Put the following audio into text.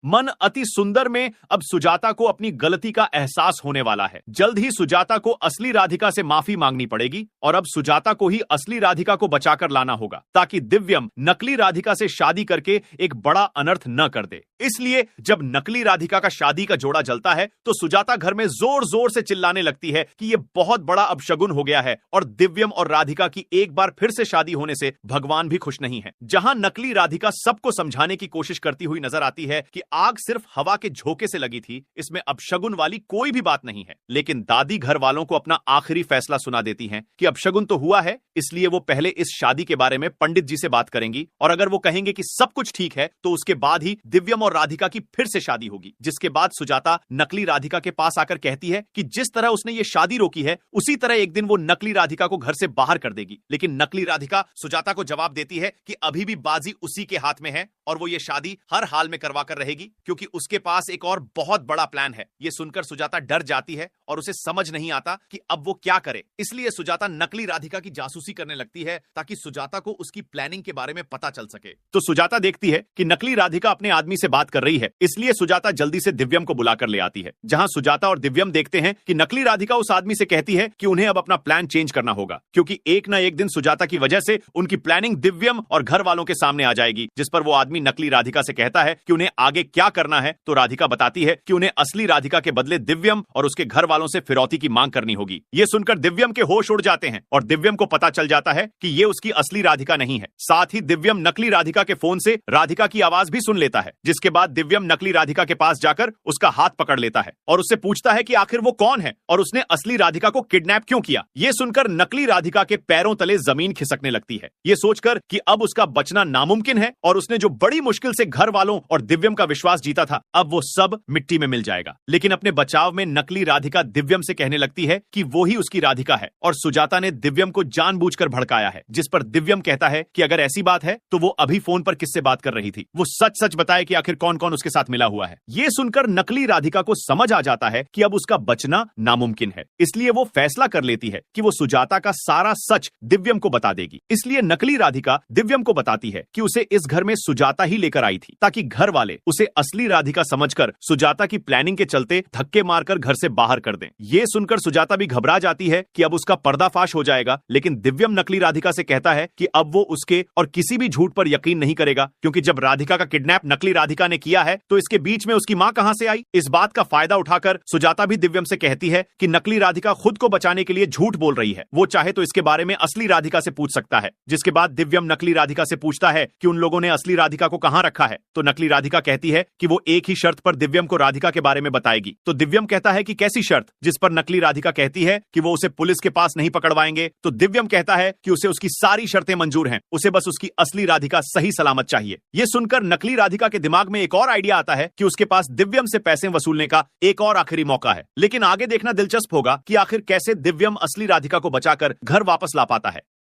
मन अति सुंदर में अब सुजाता को अपनी गलती का एहसास होने वाला है। जल्द ही सुजाता को असली राधिका से माफी मांगनी पड़ेगी और अब सुजाता को ही असली राधिका को बचाकर लाना होगा ताकि दिव्यम नकली राधिका से शादी करके एक बड़ा अनर्थ न कर दे। इसलिए जब नकली राधिका का शादी का जोड़ा जलता है तो सुजाता घर में जोर जोर से चिल्लाने लगती है कि यह बहुत बड़ा अपशगुन हो गया है और दिव्यम और राधिका की एक बार फिर से शादी होने से भगवान भी खुश नहीं है। जहां नकली राधिका सबको समझाने की कोशिश करती हुई नजर आती है कि आग सिर्फ हवा के झोंके से लगी थी, इसमें अपशगुन वाली कोई भी बात नहीं है, लेकिन दादी घर वालों को अपना आखिरी फैसला सुना देती हैं कि अपशगुन तो हुआ है, इसलिए वो पहले इस शादी के बारे में पंडित जी से बात करेंगी और अगर वो कहेंगे कि सब कुछ ठीक है तो उसके बाद ही दिव्यम और राधिका की फिर से शादी होगी। जिसके बाद सुजाता नकली राधिका के पास आकर कहती है कि जिस तरह उसने ये शादी रोकी है उसी तरह एक दिन वो नकली राधिका को घर से बाहर कर देगी। लेकिन नकली राधिका सुजाता को जवाब देती है कि अभी भी बाजी उसी के हाथ में है और वो ये शादी हर हाल में करवा कर रहेगी क्योंकि उसके पास एक और बहुत बड़ा प्लान है। ये सुनकर सुजाता डर जाती है और उसे समझ नहीं आता कि अब वो क्या करे। इसलिए सुजाता नकली राधिका की जासूसी करने लगती है ताकि सुजाता को उसकी प्लानिंग के बारे में पता चल सके। तो सुजाता देखती है कि नकली राधिका अपने आदमी से बात कर रही है, इसलिए सुजाता जल्दी से दिव्यम को बुलाकर ले आती है। जहां सुजाता और दिव्यम देखते हैं कि नकली राधिका उस आदमी से कहती है कि उन्हें अब अपना प्लान चेंज करना होगा क्योंकि एक न एक दिन सुजाता की वजह से उनकी प्लानिंग दिव्यम और घर वालों के सामने आ जाएगी। जिस पर वो आदमी नकली राधिका से कहता है कि उन्हें आगे क्या करना है, तो राधिका बताती है कि उन्हें असली राधिका के बदले दिव्यम और उसके घर वालों से फिरौती की मांग करनी होगी। ये सुनकर दिव्यम के होश उड़ जाते हैं और दिव्यम को पता चल जाता है कि ये उसकी असली राधिका नहीं है। साथ ही दिव्यम नकली राधिका के फोन से राधिका की आवाज भी सुन लेता है। जिसके बाद दिव्यम नकली राधिका के पास जाकर उसका हाथ पकड़ लेता है और उससे पूछता है कि आखिर वो कौन है और उसने असली राधिका को किडनैप क्यों किया। ये सुनकर नकली राधिका के पैरों तले जमीन खिसकने लगती है, ये सोचकर कि अब उसका बचना नामुमकिन है और उसने जो बड़ी मुश्किल से घर वालों और दिव्यम का विश्वास जीता था अब वो सब मिट्टी में मिल जाएगा। लेकिन अपने बचाव में नकली राधिका दिव्यम से कहने लगती है कि वो ही उसकी राधिका है और सुजाता ने दिव्यम को जानबूझकर भड़काया है। जिस पर दिव्यम कहता है कि अगर ऐसी बात है तो वो अभी फोन पर किससे बात कर रही थी, वो सच सच बताए कि आखिर कौन कौन उसके साथ मिला हुआ है। ये सुनकर नकली राधिका को समझ आ जाता है कि अब उसका बचना नामुमकिन है, इसलिए वो फैसला कर लेती है कि वो सुजाता का सारा सच दिव्यम को बता देगी। इसलिए नकली राधिका दिव्यम को बताती है कि उसे इस घर में सुजाता ही लेकर आई थी ताकि घर वाले उसे असली राधिका समझकर सुजाता की प्लानिंग के चलते धक्के मारकर घर से बाहर कर दें। ये सुनकर सुजाता भी घबरा जाती है कि अब उसका पर्दाफाश हो जाएगा, लेकिन दिव्यम नकली राधिका से कहता है कि अब वो उसके और किसी भी झूठ पर यकीन नहीं करेगा क्योंकि जब राधिका का किडनैप नकली राधिका ने किया है तो इसके बीच में उसकी मां कहां से आई। इस बात का फायदा उठाकर सुजाता भी दिव्यम से कहती है कि नकली राधिका खुद को बचाने के लिए झूठ बोल रही है, वो चाहे तो इसके बारे में असली राधिका से पूछ सकता है। जिसके बाद दिव्यम नकली राधिका से पूछता है कि उन लोगों ने असली राधिका को कहां रखा है, तो नकली राधिका कहती है कि वो एक ही शर्त पर दिव्यम को राधिका के बारे में बताएगी। तो दिव्यम कहता है कि कैसी शर्त, जिस पर नकली राधिका कहती है कि वो उसे पुलिस के पास नहीं पकड़वाएंगे। तो दिव्यम कहता है कि उसे उसकी सारी शर्तें मंजूर हैं, उसे बस उसकी असली राधिका सही सलामत चाहिए। ये सुनकर नकली राधिका के दिमाग में एक और आइडिया आता है कि उसके पास दिव्यम से पैसे वसूलने का एक और आखिरी मौका है। लेकिन आगे देखना दिलचस्प होगा कि आखिर कैसे दिव्यम असली राधिका को बचाकर घर वापस ला पाता है।